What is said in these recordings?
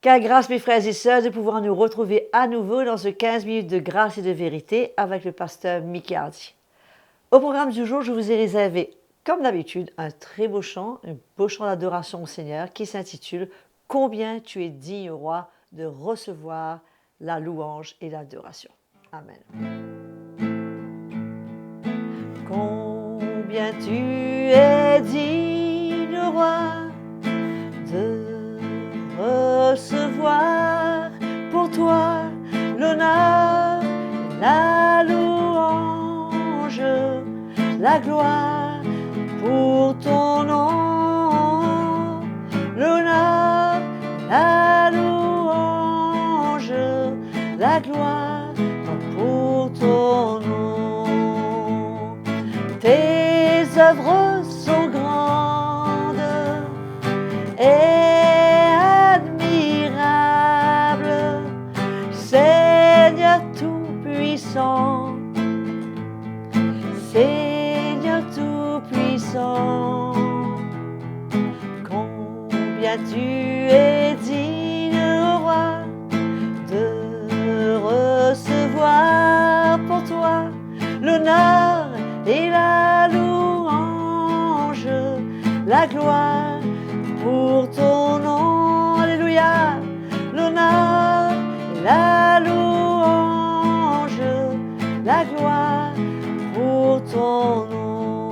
Quelle grâce, mes frères et sœurs, de pouvoir nous retrouver à nouveau dans ce 15 minutes de grâce et de vérité avec le pasteur Mickey Hardy. Au programme du jour, je vous ai réservé, comme d'habitude, un beau chant d'adoration au Seigneur qui s'intitule « Combien tu es digne, roi, de recevoir la louange et l'adoration ». Amen. Combien tu es digne, roi, de recevoir pour toi l'honneur, la louange, la gloire pour ton nom, l'honneur, la louange, la gloire pour ton nom. Tes œuvres sont grandes et admirable, Seigneur tout-puissant, Seigneur tout-puissant. Combien tu es digne, roi, de recevoir pour toi l'honneur et la louange, la gloire pour ton nom, alléluia, l'honneur et la louange, la gloire pour ton nom.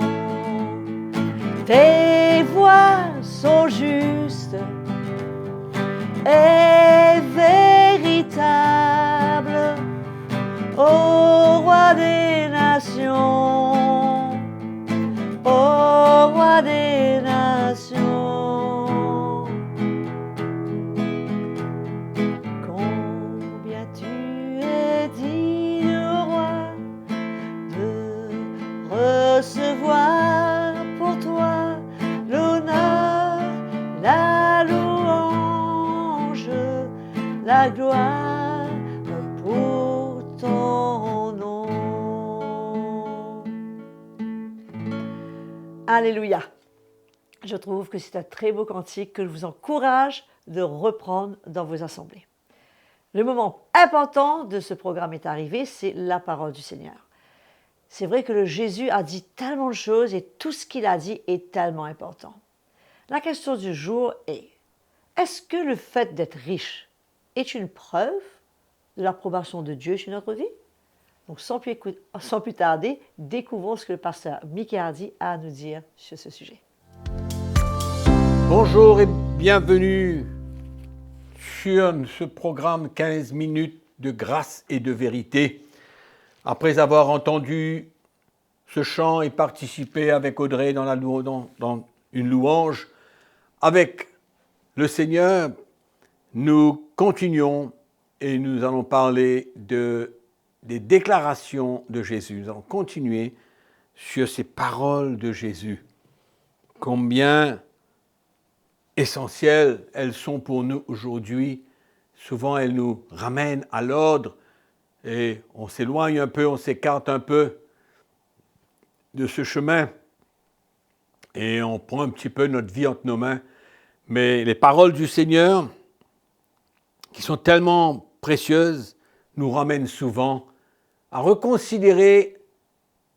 Tes voies sont justes et véritables, ô roi des nations, ô roi des nations. Combien tu es digne, roi, de recevoir pour toi l'honneur, la louange, la gloire pour ton nom. Alléluia. Je trouve que c'est un très beau cantique que je vous encourage de reprendre dans vos assemblées. Le moment important de ce programme est arrivé, c'est la parole du Seigneur. C'est vrai que le Jésus a dit tellement de choses et tout ce qu'il a dit est tellement important. La question du jour est, est-ce que le fait d'être riche est une preuve de l'approbation de Dieu sur notre vie? Donc sans plus tarder, découvrons ce que le pasteur Mickey Hardy a à nous dire sur ce sujet. Bonjour et bienvenue sur ce programme 15 minutes de grâce et de vérité. Après avoir entendu ce chant et participé avec Audrey dans une louange avec le Seigneur, nous continuons et nous allons parler des déclarations de Jésus. Nous allons continuer sur ces paroles de Jésus. Combien essentielles elles sont pour nous aujourd'hui. Souvent, elles nous ramènent à l'ordre et on s'éloigne un peu, on s'écarte un peu de ce chemin et on prend un petit peu notre vie entre nos mains. Mais les paroles du Seigneur, qui sont tellement précieuses, nous ramènent souvent à reconsidérer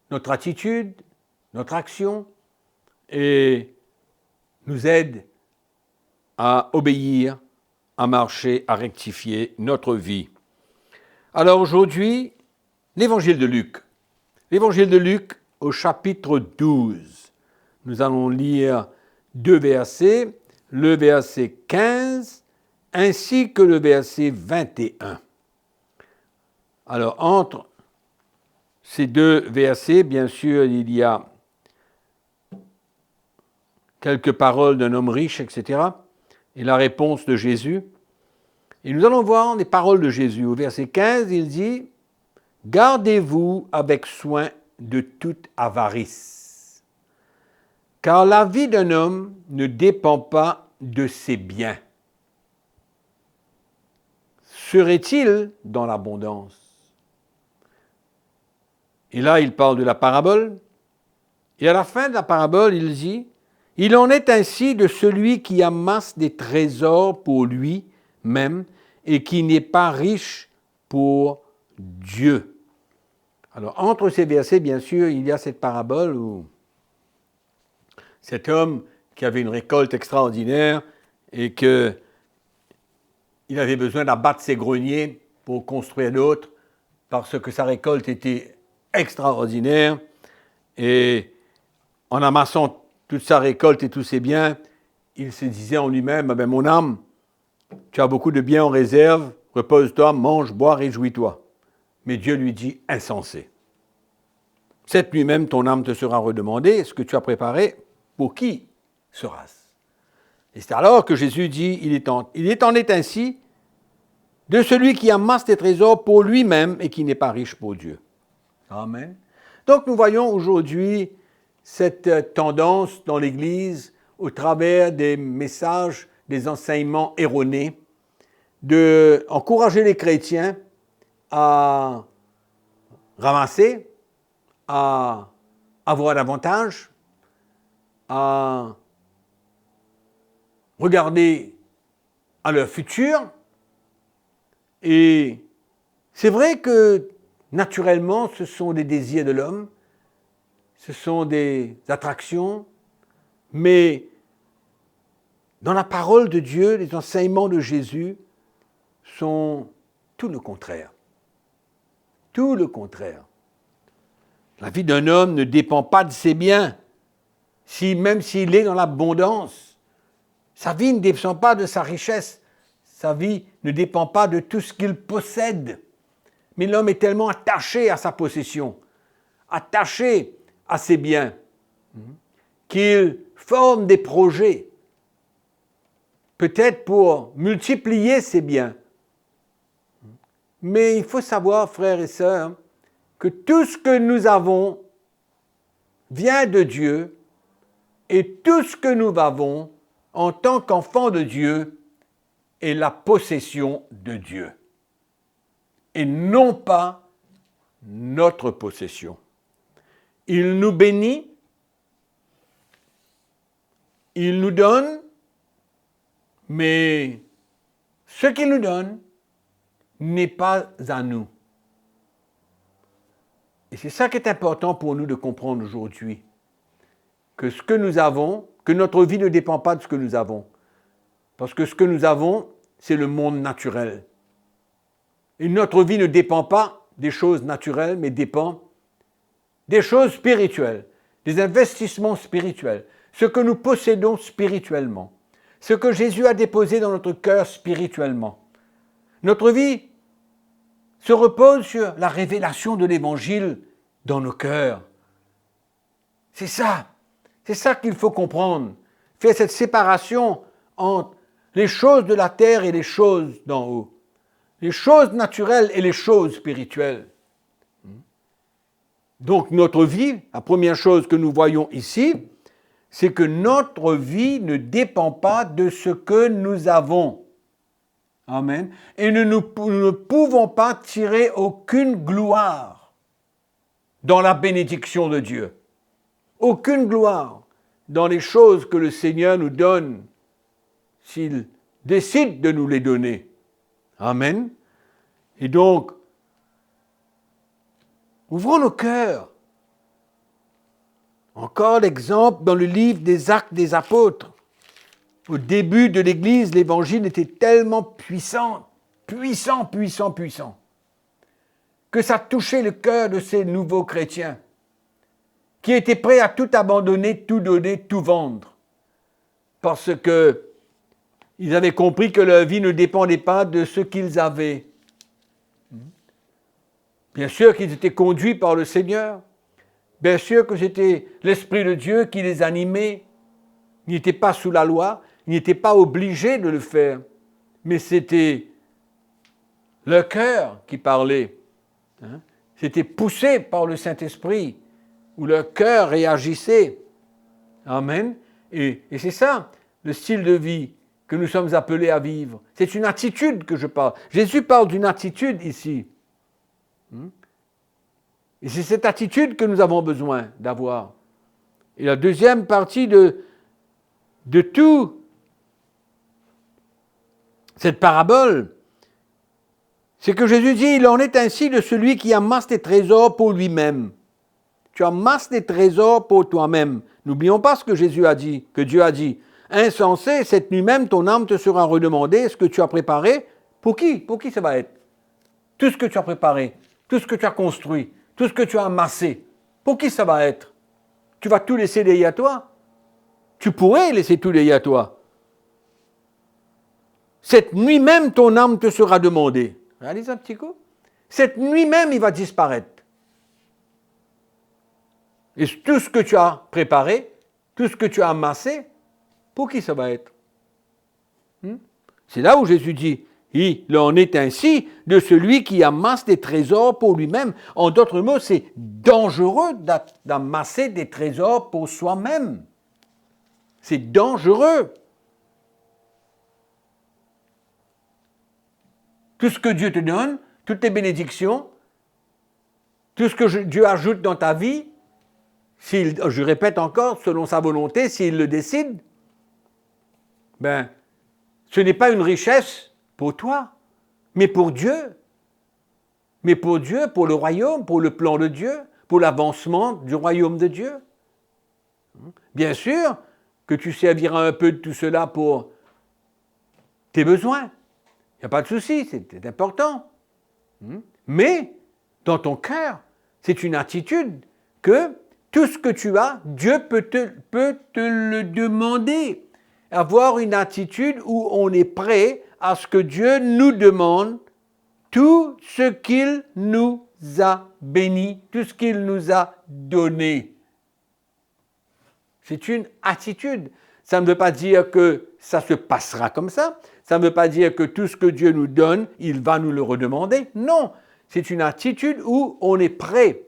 notre attitude, notre action et nous aident à obéir, à marcher, à rectifier notre vie. Alors aujourd'hui, l'évangile de Luc. L'évangile de Luc au chapitre 12. Nous allons lire 2 versets, le verset 15 ainsi que le verset 21. Alors entre ces deux versets, bien sûr, il y a quelques paroles d'un homme riche, etc., et la réponse de Jésus. Et nous allons voir les paroles de Jésus. Au verset 15, il dit « Gardez-vous avec soin de toute avarice, car la vie d'un homme ne dépend pas de ses biens. Serait-il dans l'abondance ?» Et là, il parle de la parabole. Et à la fin de la parabole, il dit « Il en est ainsi de celui qui amasse des trésors pour lui, même et qui n'est pas riche pour Dieu. Alors, entre ces versets, bien sûr, il y a cette parabole où cet homme qui avait une récolte extraordinaire et qu'il avait besoin d'abattre ses greniers pour construire d'autres parce que sa récolte était extraordinaire. Et en amassant toute sa récolte et tous ses biens, il se disait en lui-même, ah ben, mon âme, tu as beaucoup de biens en réserve, repose-toi, mange, bois, réjouis-toi. Mais Dieu lui dit, insensé. Cette nuit même, ton âme te sera redemandée, ce que tu as préparé, pour qui sera-ce? Et c'est alors que Jésus dit, il est ainsi de celui qui amasse des trésors pour lui-même et qui n'est pas riche pour Dieu. Amen. Donc nous voyons aujourd'hui cette tendance dans l'Église, au travers des messages, des enseignements erronés, d'encourager les chrétiens à ramasser, à avoir davantage, à regarder à leur futur. Et c'est vrai que naturellement, ce sont des désirs de l'homme, ce sont des attractions, mais dans la parole de Dieu, les enseignements de Jésus sont tout le contraire. Tout le contraire. La vie d'un homme ne dépend pas de ses biens, même s'il est dans l'abondance. Sa vie ne dépend pas de sa richesse. Sa vie ne dépend pas de tout ce qu'il possède. Mais l'homme est tellement attaché à sa possession, attaché à ses biens, qu'il forme des projets, peut-être pour multiplier ses biens. Mais il faut savoir, frères et sœurs, que tout ce que nous avons vient de Dieu et tout ce que nous avons en tant qu'enfants de Dieu est la possession de Dieu et non pas notre possession. Il nous bénit, il nous donne, mais ce qu'il nous donne n'est pas à nous. Et c'est ça qui est important pour nous de comprendre aujourd'hui, que ce que nous avons, que notre vie ne dépend pas de ce que nous avons. Parce que ce que nous avons, c'est le monde naturel. Et notre vie ne dépend pas des choses naturelles, mais dépend des choses spirituelles, des investissements spirituels, ce que nous possédons spirituellement, ce que Jésus a déposé dans notre cœur spirituellement. Notre vie se repose sur la révélation de l'Évangile dans nos cœurs. C'est ça qu'il faut comprendre. Faire cette séparation entre les choses de la terre et les choses d'en haut. Les choses naturelles et les choses spirituelles. Donc notre vie, la première chose que nous voyons ici, c'est que notre vie ne dépend pas de ce que nous avons. Amen. Et nous ne pouvons pas tirer aucune gloire dans la bénédiction de Dieu. Aucune gloire dans les choses que le Seigneur nous donne, s'il décide de nous les donner. Amen. Et donc, ouvrons nos cœurs. Encore l'exemple dans le livre des Actes des Apôtres. Au début de l'Église, l'Évangile était tellement puissant, que ça touchait le cœur de ces nouveaux chrétiens, qui étaient prêts à tout abandonner, tout donner, tout vendre, parce qu'ils avaient compris que leur vie ne dépendait pas de ce qu'ils avaient. Bien sûr qu'ils étaient conduits par le Seigneur, bien sûr que c'était l'Esprit de Dieu qui les animait, ils n'étaient pas sous la loi, ils n'étaient pas obligés de le faire, mais c'était leur cœur qui parlait. C'était poussé par le Saint-Esprit, où leur cœur réagissait. Amen. Et c'est ça, le style de vie que nous sommes appelés à vivre. C'est une attitude que je parle. Jésus parle d'une attitude ici. Et c'est cette attitude que nous avons besoin d'avoir. Et la deuxième partie de tout cette parabole, c'est que Jésus dit, il en est ainsi de celui qui amasse des trésors pour lui-même. Tu amasses des trésors pour toi-même. N'oublions pas ce que Jésus a dit, que Dieu a dit. Insensé, cette nuit même, ton âme te sera redemandée. Ce que tu as préparé, pour qui? Pour qui ça va être? Tout ce que tu as préparé, tout ce que tu as construit, tout ce que tu as amassé, pour qui ça va être? Tu vas tout laisser derrière toi? Tu pourrais laisser tout derrière toi. Cette nuit même, ton âme te sera demandée. Réalise un petit coup. Cette nuit même, il va disparaître. Et tout ce que tu as préparé, tout ce que tu as amassé, pour qui ça va être? C'est là où Jésus dit, il en est ainsi de celui qui amasse des trésors pour lui-même. En d'autres mots, c'est dangereux d'amasser des trésors pour soi-même. C'est dangereux. Tout ce que Dieu te donne, toutes tes bénédictions, tout ce que Dieu ajoute dans ta vie, je répète encore, selon sa volonté, s'il le décide, ben, ce n'est pas une richesse pour toi, mais pour Dieu. Mais pour Dieu, pour le royaume, pour le plan de Dieu, pour l'avancement du royaume de Dieu. Bien sûr que tu serviras un peu de tout cela pour tes besoins. Il n'y a pas de souci, c'est important. Mais, dans ton cœur, c'est une attitude que tout ce que tu as, Dieu peut te le demander. Avoir une attitude où on est prêt à ce que Dieu nous demande tout ce qu'il nous a béni, tout ce qu'il nous a donné. C'est une attitude. Ça ne veut pas dire que ça se passera comme ça. Ça ne veut pas dire que tout ce que Dieu nous donne, il va nous le redemander. Non, c'est une attitude où on est prêt.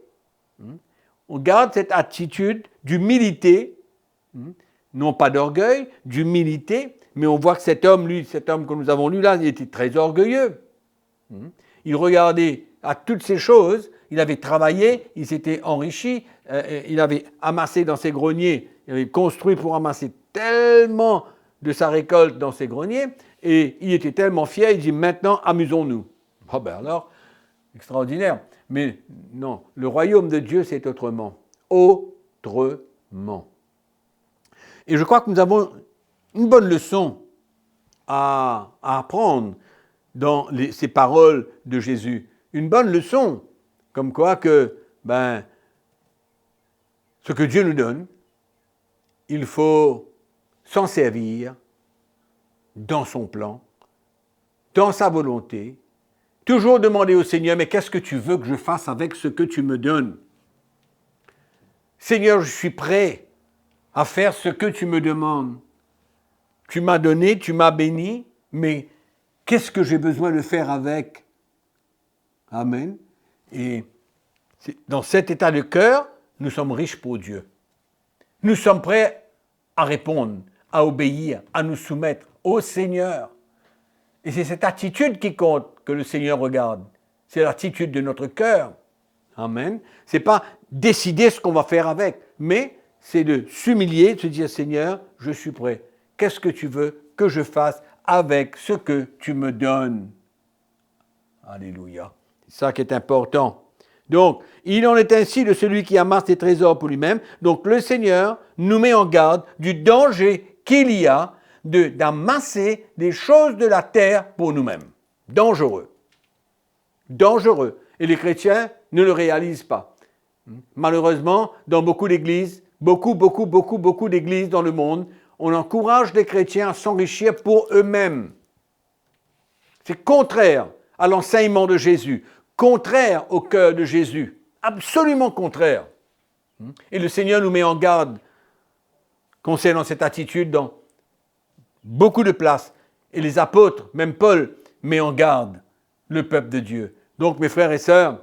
On garde cette attitude d'humilité, non pas d'orgueil, d'humilité, mais on voit que cet homme que nous avons lu là, il était très orgueilleux. Il regardait à toutes ces choses, il avait travaillé, il s'était enrichi, il avait amassé dans ses greniers, il avait construit pour amasser tellement de sa récolte dans ses greniers, et il était tellement fier, il dit maintenant amusons-nous. Ah ben alors, extraordinaire. Mais non, le royaume de Dieu c'est autrement. Autrement. Et je crois que nous avons une bonne leçon à apprendre dans ces paroles de Jésus. Une bonne leçon, comme quoi que ce que Dieu nous donne, il faut s'en servir dans son plan, dans sa volonté, toujours demander au Seigneur, mais qu'est-ce que tu veux que je fasse avec ce que tu me donnes? Seigneur, je suis prêt à faire ce que tu me demandes. Tu m'as donné, tu m'as béni, mais qu'est-ce que j'ai besoin de faire avec? Amen. Et dans cet état de cœur, nous sommes riches pour Dieu. Nous sommes prêts à répondre, à obéir, à nous soumettre au Seigneur. Et c'est cette attitude qui compte que le Seigneur regarde. C'est l'attitude de notre cœur. Amen. Ce n'est pas décider ce qu'on va faire avec, mais c'est de s'humilier, de se dire, Seigneur, je suis prêt. Qu'est-ce que tu veux que je fasse avec ce que tu me donnes? Alléluia. C'est ça qui est important. Donc, il en est ainsi de celui qui amasse des trésors pour lui-même. Donc, le Seigneur nous met en garde du danger qu'il y a d'amasser des choses de la terre pour nous-mêmes. Dangereux. Dangereux. Et les chrétiens ne le réalisent pas. Malheureusement, dans beaucoup d'églises, beaucoup d'églises dans le monde, on encourage les chrétiens à s'enrichir pour eux-mêmes. C'est contraire à l'enseignement de Jésus, contraire au cœur de Jésus, absolument contraire. Et le Seigneur nous met en garde concernant cette attitude dans beaucoup de places. Et les apôtres, même Paul, met en garde le peuple de Dieu. Donc mes frères et sœurs,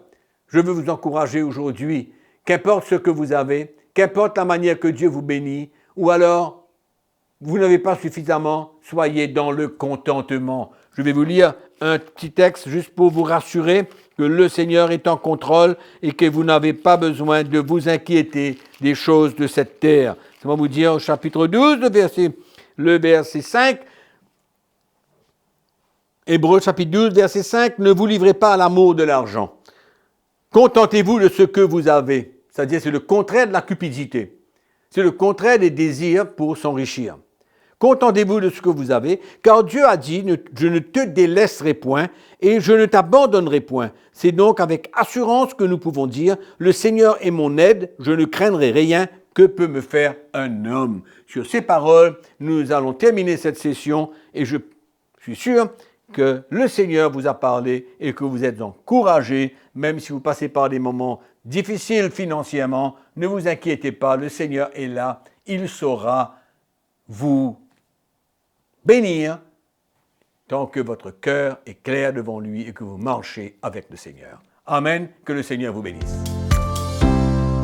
je veux vous encourager aujourd'hui, qu'importe ce que vous avez, qu'importe la manière que Dieu vous bénit, ou alors vous n'avez pas suffisamment, soyez dans le contentement. Je vais vous lire un petit texte juste pour vous rassurer que le Seigneur est en contrôle et que vous n'avez pas besoin de vous inquiéter des choses de cette terre. Ça va vous dire au chapitre 12, le verset 5. Hébreux chapitre 12, verset 5, ne vous livrez pas à l'amour de l'argent. Contentez-vous de ce que vous avez. C'est-à-dire, c'est le contraire de la cupidité. C'est le contraire des désirs pour s'enrichir. Contentez-vous de ce que vous avez, car Dieu a dit, je ne te délaisserai point et je ne t'abandonnerai point. C'est donc avec assurance que nous pouvons dire, le Seigneur est mon aide, je ne craindrai rien, que peut me faire un homme. Sur ces paroles, nous allons terminer cette session et je suis sûr que le Seigneur vous a parlé et que vous êtes encouragés, même si vous passez par des moments difficiles financièrement, ne vous inquiétez pas, le Seigneur est là, il saura vous bénir tant que votre cœur est clair devant lui et que vous marchez avec le Seigneur. Amen, que le Seigneur vous bénisse.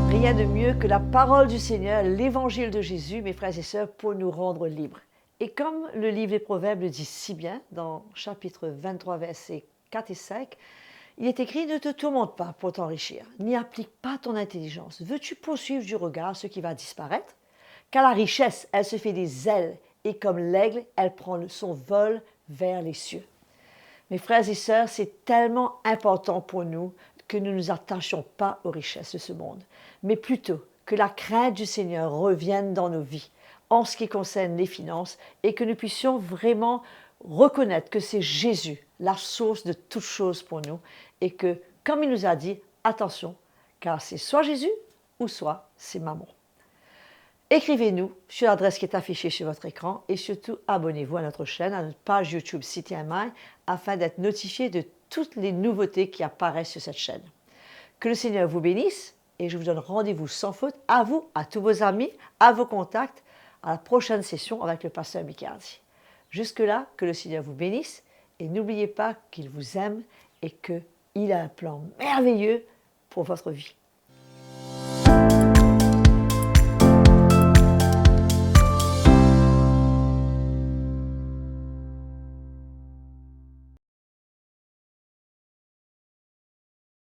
Rien de mieux que la parole du Seigneur, l'évangile de Jésus, mes frères et sœurs, pour nous rendre libres. Et comme le livre des Proverbes le dit si bien, dans chapitre 23, versets 4 et 5, il est écrit « Ne te tourmente pas pour t'enrichir, n'y applique pas ton intelligence. Veux-tu poursuivre du regard ce qui va disparaître? Car la richesse, elle se fait des ailes, et comme l'aigle, elle prend son vol vers les cieux. » Mes frères et sœurs, c'est tellement important pour nous que nous ne nous attachions pas aux richesses de ce monde, mais plutôt que la crainte du Seigneur revienne dans nos vies en ce qui concerne les finances et que nous puissions vraiment reconnaître que c'est Jésus, la source de toutes choses pour nous et que, comme il nous a dit, attention, car c'est soit Jésus ou soit c'est Mammon. Écrivez-nous sur l'adresse qui est affichée sur votre écran et surtout abonnez-vous à notre chaîne, à notre page YouTube CTMI afin d'être notifié de toutes les nouveautés qui apparaissent sur cette chaîne. Que le Seigneur vous bénisse et je vous donne rendez-vous sans faute à vous, à tous vos amis, à vos contacts, à la prochaine session avec le pasteur Micardi. Jusque-là, que le Seigneur vous bénisse et n'oubliez pas qu'il vous aime et qu'il a un plan merveilleux pour votre vie.